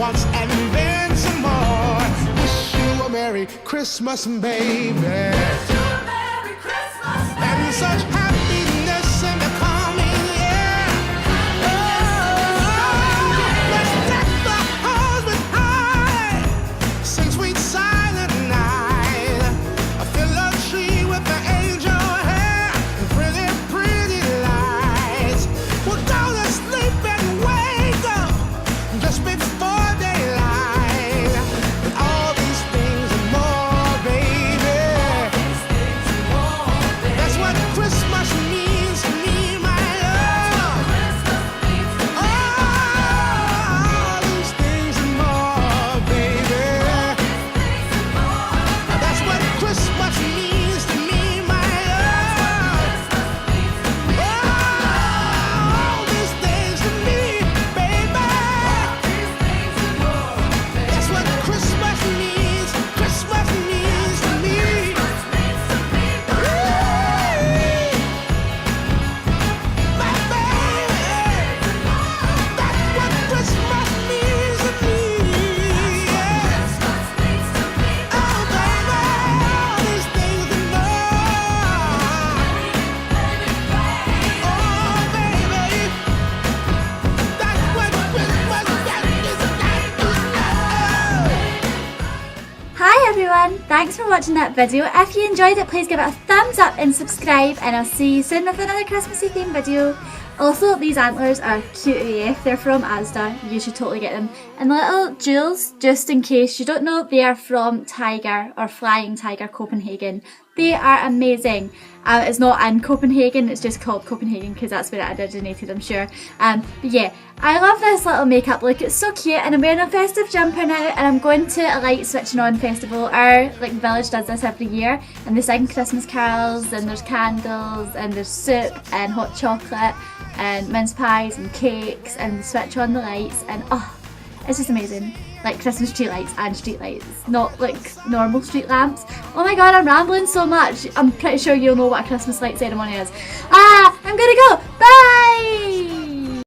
once and then some more. Wish you a Merry Christmas, baby. Wish you a Merry Christmas, baby. And such happiness in the coming year. Let's deck the halls with high, sing sweet silent night. Fill a tree with the angel hair and pretty, pretty lights. We'll go to sleep and wake up just before daylight. And all these things and more, baby. That's what Christmas means to me, my love. All these things and more, baby. That's what Christmas means to me, my love. All these things to me, baby. That's what Christmas means to me. My baby, that's what Christmas means to me. Oh, baby, all these things and more. Oh, baby, that's what Christmas Hi everyone, thanks for watching that video. If you enjoyed it, please give it a thumbs up and subscribe, and I'll see you soon with another Christmassy themed video. Also, these antlers are cute AF, they're from Asda, you should totally get them. And the little jewels, just in case you don't know, they are from Tiger or Flying Tiger Copenhagen. They are amazing. It's not in Copenhagen, it's just called Copenhagen because that's where it originated, I'm sure. But yeah, I love this little makeup look, it's so cute, and I'm wearing a festive jumper now, and I'm going to a light switching on festival. Our village does this every year, and they sing Christmas carols, and there's candles, and there's soup, and hot chocolate, and mince pies, and cakes, and they switch on the lights, and oh, it's just amazing. Like Christmas tree lights and street lights, not like normal street lamps. Oh my god, I'm rambling so much. I'm pretty sure you'll know what a Christmas light ceremony is. I'm gonna go.